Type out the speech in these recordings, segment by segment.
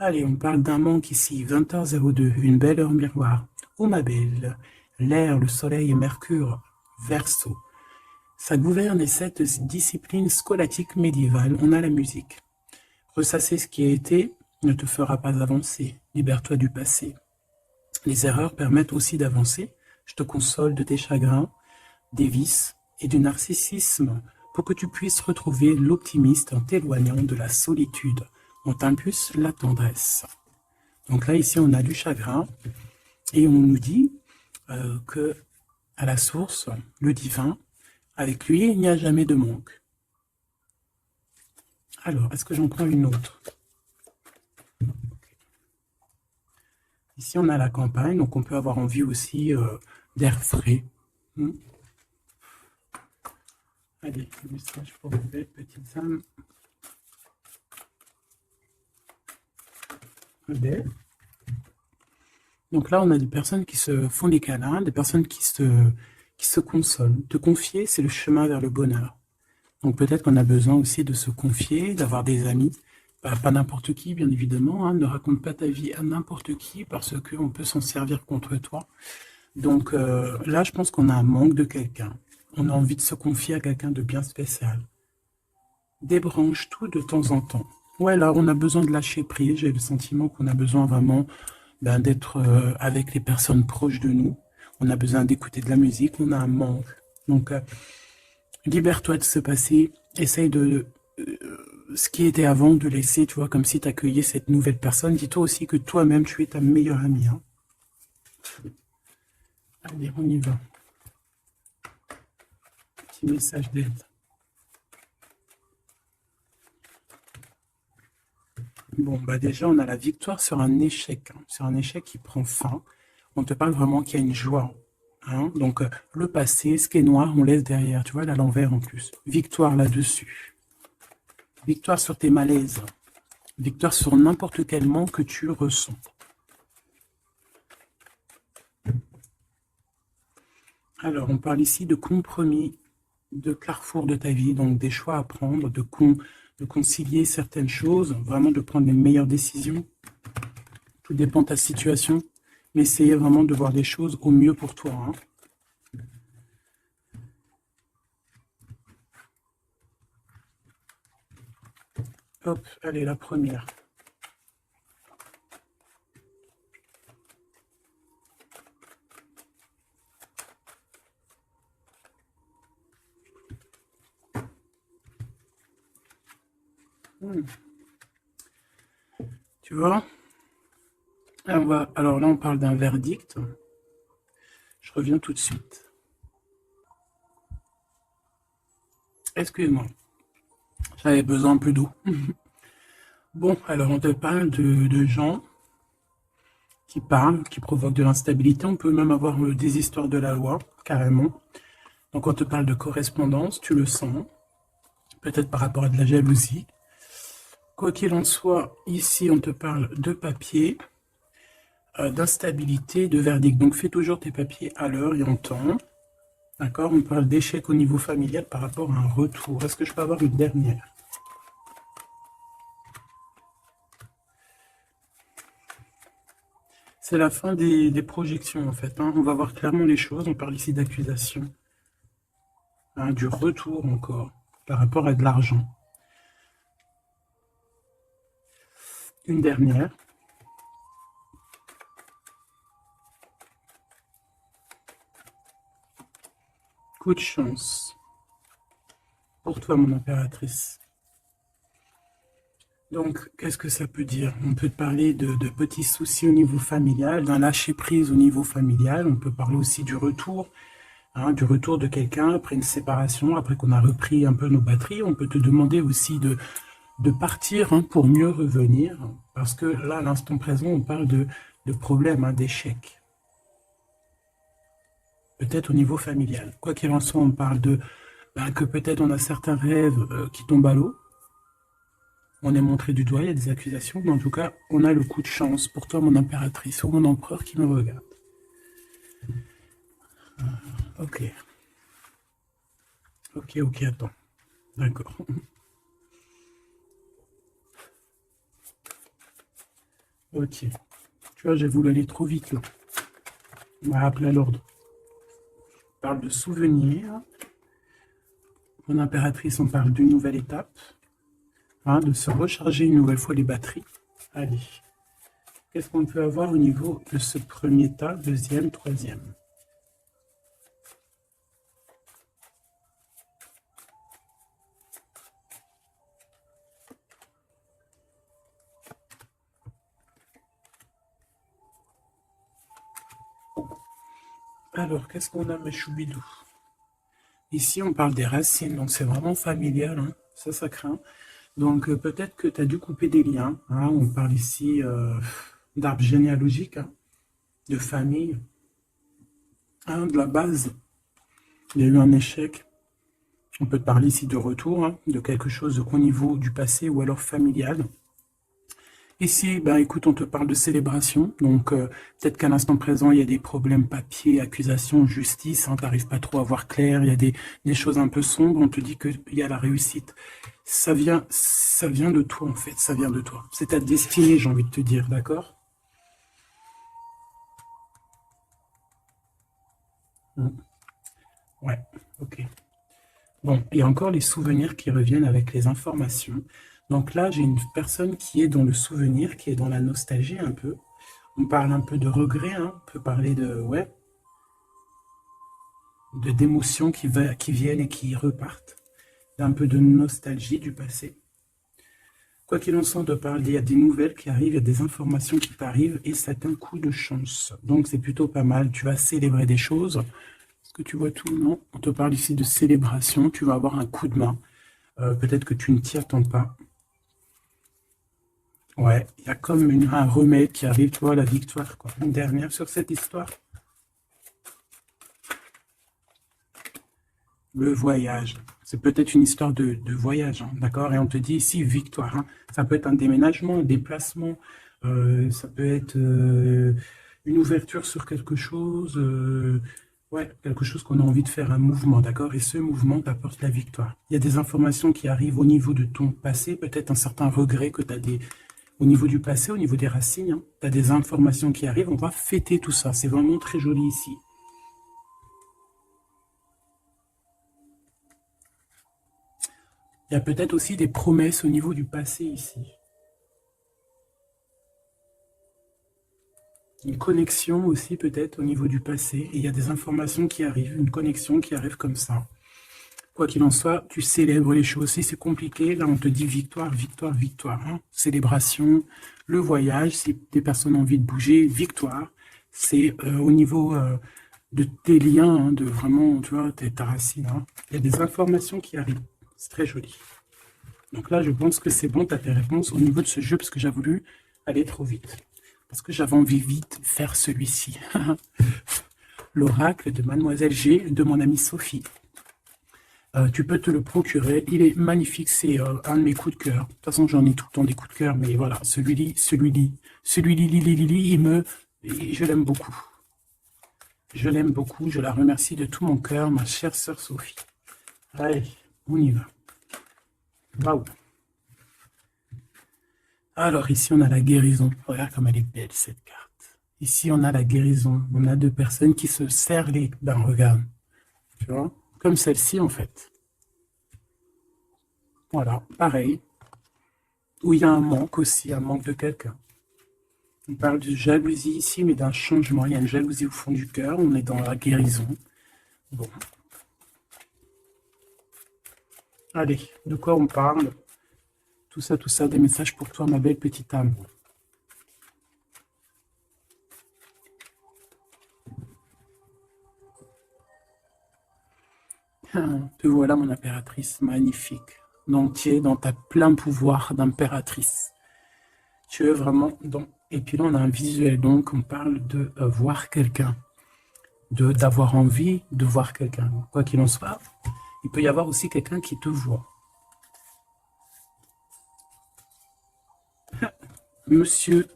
Allez, on parle d'un manque ici, 20h02, une belle heure miroir. Oh ma belle, l'air, le soleil et Mercure, Verseau. Ça gouverne cette discipline scolastique médiévale. On a la musique. Ressasser ce qui a été ne te fera pas avancer. Libère-toi du passé. Les erreurs permettent aussi d'avancer. Je te console de tes chagrins, des vices et du narcissisme pour que tu puisses retrouver l'optimiste en t'éloignant de la solitude. On t'impulse la tendresse. Donc là, ici, on a du chagrin et on nous dit que à la source, le divin, avec lui, il n'y a jamais de manque. Alors, est-ce que j'en prends une autre? Ici, on a la campagne, donc on peut avoir envie aussi d'air frais. Allez, le message pour vous, petites âmes. Donc là, on a des personnes qui se font des câlins, des personnes qui se consolent. Te confier, c'est le chemin vers le bonheur. Donc peut-être qu'on a besoin aussi de se confier, d'avoir des amis. Pas n'importe qui, bien évidemment. Hein. Ne raconte pas ta vie à n'importe qui parce qu'on peut s'en servir contre toi. Donc là, je pense qu'on a un manque de quelqu'un. On a envie de se confier à quelqu'un de bien spécial. Débranche tout de temps en temps. Ouais, là, on a besoin de lâcher prise. J'ai le sentiment qu'on a besoin vraiment d'être avec les personnes proches de nous. On a besoin d'écouter de la musique. On a un manque. Donc, libère-toi de ce passé. Essaye de ce qui était avant, de laisser, tu vois, comme si tu accueillais cette nouvelle personne. Dis-toi aussi que toi-même, tu es ta meilleure amie. Hein. Allez, on y va. Petit message d'aide. Bon, bah déjà, on a la victoire sur un échec. Hein, sur un échec qui prend fin. On te parle vraiment qu'il y a une joie. Hein, donc, le passé, ce qui est noir, on laisse derrière. Tu vois, là, l'envers en plus. Victoire là-dessus. Victoire sur tes malaises. Victoire sur n'importe quel manque que tu ressens. Alors, on parle ici de compromis, de carrefour de ta vie, donc des choix à prendre, de concilier certaines choses, vraiment de prendre les meilleures décisions. Tout dépend de ta situation, mais essayez vraiment de voir les choses au mieux pour toi. Hein. Hop, allez, la première. Tu vois? Alors là, on parle d'un verdict. Je reviens tout de suite. Excuse-moi, j'avais besoin un peu d'eau. Bon, alors on te parle de gens qui parlent, qui provoquent de l'instabilité. On peut même avoir des histoires de la loi, carrément. Donc on te parle de correspondance, tu le sens, peut-être par rapport à de la jalousie. Quoi qu'il en soit, ici on te parle de papier, d'instabilité, de verdict. Donc fais toujours tes papiers à l'heure et en temps. D'accord? On parle d'échec au niveau familial par rapport à un retour. Est-ce que je peux avoir une dernière? C'est la fin des projections en fait. Hein. On va voir clairement les choses. On parle ici d'accusation. Hein, du retour encore par rapport à de l'argent. Une dernière. Coup de chance. Pour toi, mon impératrice. Donc, qu'est-ce que ça peut dire? On peut parler de petits soucis au niveau familial, d'un lâcher-prise au niveau familial. On peut parler aussi hein, du retour de quelqu'un après une séparation, après qu'on a repris un peu nos batteries. On peut te demander aussi de partir hein, pour mieux revenir. Parce que là, à l'instant présent, on parle de problèmes, hein, d'échecs. Peut-être au niveau familial. Quoi qu'il en soit, on parle que peut-être on a certains rêves qui tombent à l'eau. On est montré du doigt, il y a des accusations, mais en tout cas, on a le coup de chance pour toi, mon impératrice, ou mon empereur qui me regarde. Ok. Ok, attends. D'accord. Ok. Tu vois, j'ai voulu aller trop vite là. On va rappeler à l'ordre. On parle de souvenirs. Mon impératrice, on parle d'une nouvelle étape. Hein, de se recharger une nouvelle fois les batteries. Allez. Qu'est-ce qu'on peut avoir au niveau de ce premier tas, deuxième, troisième? Alors, qu'est-ce qu'on a, mes choubidous? Ici, on parle des racines, donc c'est vraiment familial, hein. Ça craint. Donc, peut-être que tu as dû couper des liens, hein. On parle ici d'arbre généalogique, hein, de famille, hein, de la base. Il y a eu un échec. On peut te parler ici de retour, hein, de quelque chose au niveau du passé ou alors familial. Ici, ben, écoute, on te parle de célébration. Donc, peut-être qu'à l'instant présent, il y a des problèmes papier, accusations, justice. Hein, tu n'arrives pas trop à voir clair. Il y a des choses un peu sombres. On te dit qu'il y a la réussite. Ça vient de toi, en fait. Ça vient de toi. C'est ta destinée, j'ai envie de te dire. D'accord? Ouais, ok. Bon, et encore les souvenirs qui reviennent avec les informations. Donc là, j'ai une personne qui est dans le souvenir, qui est dans la nostalgie un peu. On parle un peu de regret, hein. On peut parler de, ouais, d'émotions qui viennent et qui repartent. Un peu de nostalgie du passé. Quoi qu'il en soit, on te parle, il y a des nouvelles qui arrivent, il y a des informations qui t'arrivent et c'est un coup de chance. Donc c'est plutôt pas mal. Tu vas célébrer des choses. Est-ce que tu vois tout? Non. On te parle ici de célébration. Tu vas avoir un coup de main. Peut-être que tu ne t'y attends pas. Ouais, il y a comme un remède qui arrive, tu vois, la victoire, quoi. Une dernière sur cette histoire. Le voyage. C'est peut-être une histoire de voyage, hein, d'accord? Et on te dit ici victoire, hein. Ça peut être un déménagement, un déplacement, ça peut être une ouverture sur quelque chose, ouais, quelque chose qu'on a envie de faire, un mouvement, d'accord? Et ce mouvement t'apporte la victoire. Il y a des informations qui arrivent au niveau de ton passé, peut-être un certain regret que tu as au niveau du passé, au niveau des racines, hein, tu as des informations qui arrivent, on va fêter tout ça. C'est vraiment très joli ici. Il y a peut-être aussi des promesses au niveau du passé ici. Une connexion aussi peut-être au niveau du passé. Et il y a des informations qui arrivent, une connexion qui arrive comme ça. Quoi qu'il en soit, tu célèbres les choses. Si c'est compliqué, là on te dit victoire, victoire, victoire, hein. Célébration, le voyage, si des personnes ont envie de bouger, victoire. C'est au niveau de tes liens, hein, de vraiment, tu vois, ta racine, hein. Il y a des informations qui arrivent. C'est très joli. Donc là, je pense que c'est bon, tu as tes réponses au niveau de ce jeu, parce que j'ai voulu aller trop vite. Parce que j'avais envie vite de faire celui-ci. L'oracle de Mademoiselle G, de mon amie Sophie. Tu peux te le procurer, il est magnifique, c'est un de mes coups de cœur. De toute façon, j'en ai tout le temps des coups de cœur, mais voilà, celui-là, je l'aime beaucoup. Je l'aime beaucoup, je la remercie de tout mon cœur, ma chère sœur Sophie. Allez, on y va. Waouh. Alors ici, on a la guérison. Regarde comme elle est belle, cette carte. Ici, on a la guérison. On a deux personnes qui se serrent les dents, regarde. Tu vois? Comme celle-ci, en fait. Voilà, pareil. Où il y a un manque aussi, un manque de quelqu'un. On parle de jalousie ici, mais d'un changement. Il y a une jalousie au fond du cœur. On est dans la guérison. Bon. Allez, de quoi on parle? Tout ça, des messages pour toi, ma belle petite âme. Te voilà, mon impératrice, magnifique. Donc, tu es dans ta plein pouvoir d'impératrice. Tu es vraiment dans... Et puis là, on a un visuel, donc on parle de voir quelqu'un, d'avoir envie de voir quelqu'un. Quoi qu'il en soit, il peut y avoir aussi quelqu'un qui te voit. Monsieur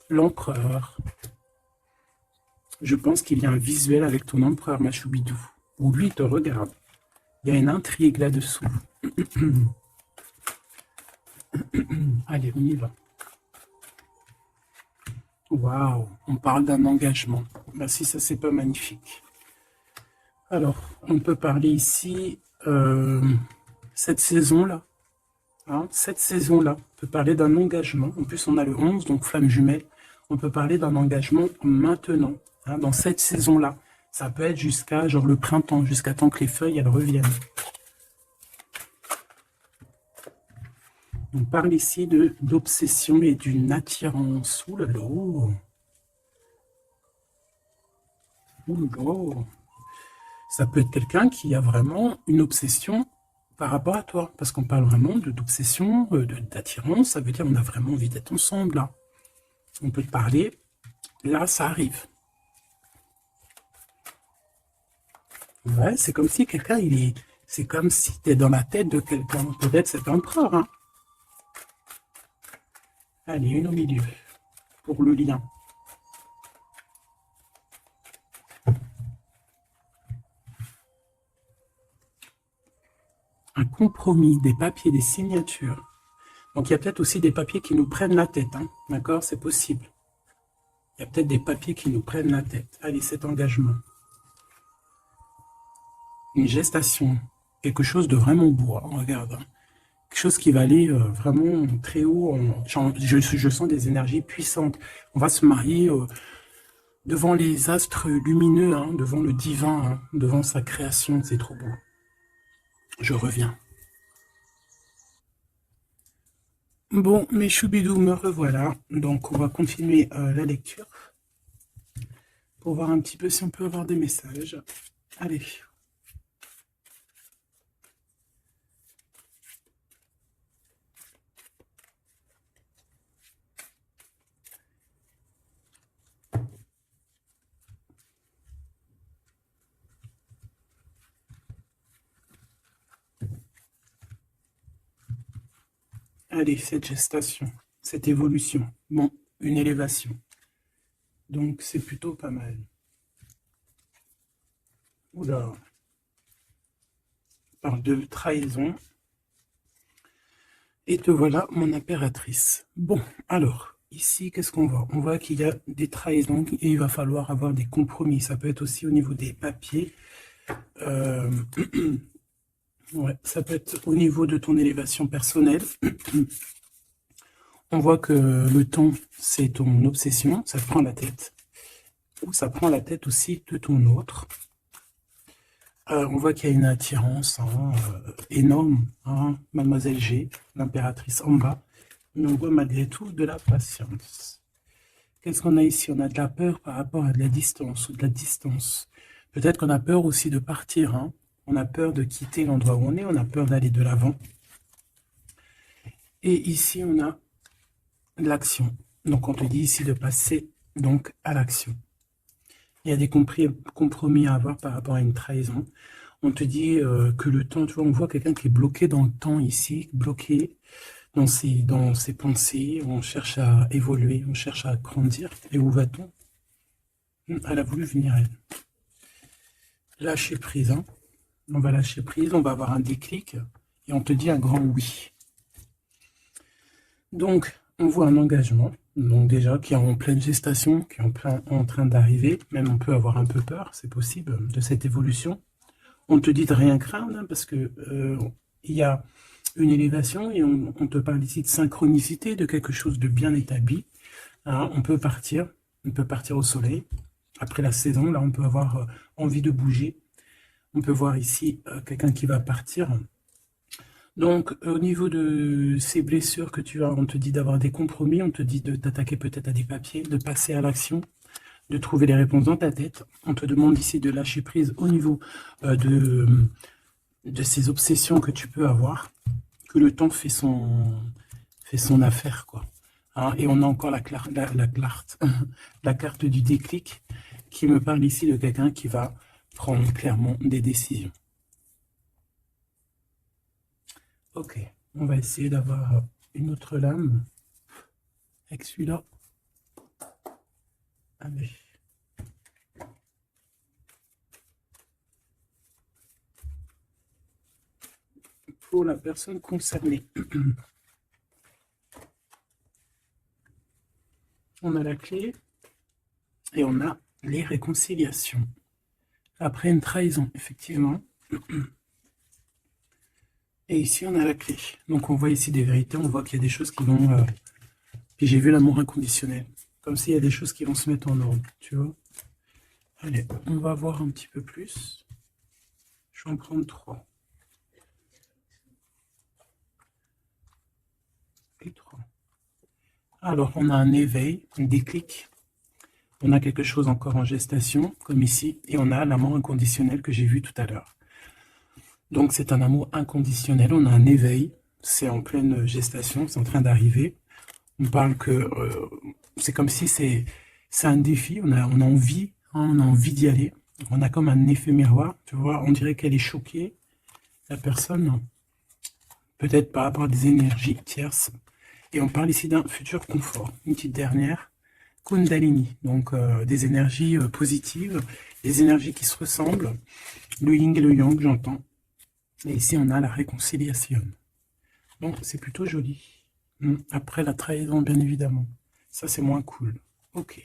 l'empereur, je pense qu'il y a un visuel avec ton empereur, ma choubidou, où lui te regarde. Il y a une intrigue là-dessous. Allez, on y va. Waouh, on parle d'un engagement. Ben, si ça, c'est pas magnifique. Alors, on peut parler ici, cette saison-là. Hein, cette saison-là, on peut parler d'un engagement. En plus, on a le 11, donc flamme jumelle. On peut parler d'un engagement maintenant, hein, dans cette saison-là. Ça peut être jusqu'à genre le printemps, jusqu'à temps que les feuilles elles reviennent. On parle ici d'obsession et d'une attirance. Ouh là là. Ouh là là. Ça peut être quelqu'un qui a vraiment une obsession par rapport à toi. Parce qu'on parle vraiment d'obsession, d'attirance. Ça veut dire qu'on a vraiment envie d'être ensemble là. On peut te parler. Là, ça arrive. Ouais, c'est comme si quelqu'un, c'est comme si tu es dans la tête de quelqu'un. Peut-être cet empereur, hein. Allez, une au milieu, pour le lien. Un compromis, des papiers, des signatures. Donc, il y a peut-être aussi des papiers qui nous prennent la tête, hein. D'accord? C'est possible. Il y a peut-être des papiers qui nous prennent la tête. Allez, cet engagement. Une gestation. Quelque chose de vraiment beau, hein, regarde. Hein. Quelque chose qui va aller vraiment très haut. Je sens des énergies puissantes. On va se marier devant les astres lumineux, hein, devant le divin, hein, devant sa création. C'est trop beau. Je reviens. Bon, mes choubidous, me revoilà. Donc, on va continuer la lecture pour voir un petit peu si on peut avoir des messages. Allez. Allez, cette gestation, cette évolution. Bon, une élévation. Donc, c'est plutôt pas mal. Oula. On parle de trahison. Et te voilà, mon impératrice. Bon, alors, ici, qu'est-ce qu'on voit? On voit qu'il y a des trahisons et il va falloir avoir des compromis. Ça peut être aussi au niveau des papiers. Ouais, ça peut être au niveau de ton élévation personnelle. On voit que le temps, c'est ton obsession, ça te prend la tête. Ou ça prend la tête aussi de ton autre. On voit qu'il y a une attirance énorme, hein, Mademoiselle G, l'impératrice en bas. Mais on voit malgré tout de la patience. Qu'est-ce qu'on a ici? On a de la peur par rapport à de la distance ou de la distance. Peut-être qu'on a peur aussi de partir. Hein. On a peur de quitter l'endroit où on est. On a peur d'aller de l'avant. Et ici, on a l'action. Donc, on te dit ici de passer donc à l'action. Il y a des compromis à avoir par rapport à une trahison. On te dit que le temps, tu vois, on voit quelqu'un qui est bloqué dans le temps ici, bloqué dans ses pensées. On cherche à évoluer, on cherche à grandir. Et où va-t-on? Elle a voulu venir, elle. Lâcher prise, hein. On va lâcher prise, on va avoir un déclic et on te dit un grand oui. Donc, on voit un engagement, donc déjà qui est en pleine gestation, qui est en train d'arriver. Même on peut avoir un peu peur, c'est possible, de cette évolution. On te dit de rien craindre, hein, parce que il y a une élévation et on te parle ici de synchronicité, de quelque chose de bien établi. Hein, on peut partir au soleil. Après la saison, là, on peut avoir envie de bouger. On peut voir ici quelqu'un qui va partir. Donc, au niveau de ces blessures que tu as, on te dit d'avoir des compromis, on te dit de t'attaquer peut-être à des papiers, de passer à l'action, de trouver les réponses dans ta tête. On te demande ici de lâcher prise au niveau de ces obsessions que tu peux avoir, que le temps fait son affaire, quoi. Hein, et on a encore la carte du déclic qui me parle ici de quelqu'un qui va prendre clairement des décisions. Ok, on va essayer d'avoir une autre lame avec celui-là. Allez. Pour la personne concernée. On a la clé et on a les réconciliations. Après une trahison, effectivement. Et ici, on a la clé. Donc, on voit ici des vérités. On voit qu'il y a des choses qui vont... Puis j'ai vu l'amour inconditionnel. Comme s'il y a des choses qui vont se mettre en ordre, tu vois. Allez, on va voir un petit peu plus. Je vais en prendre 3. Et 3. Alors, on a un éveil, un déclic. On a quelque chose encore en gestation, comme ici. Et on a l'amour inconditionnel que j'ai vu tout à l'heure. Donc, c'est un amour inconditionnel. On a un éveil. C'est en pleine gestation. C'est en train d'arriver. On parle que c'est comme si c'est un défi. On a envie, hein, on a envie d'y aller. On a comme un effet miroir. Tu vois, on dirait qu'elle est choquée. La personne, peut-être par rapport à des énergies tierces. Et on parle ici d'un futur confort. Une petite dernière. Kundalini, donc des énergies positives, des énergies qui se ressemblent, le yin et le yang, j'entends. Et ici, on a la réconciliation. Donc, c'est plutôt joli. Après la trahison, bien évidemment. Ça, c'est moins cool. Ok.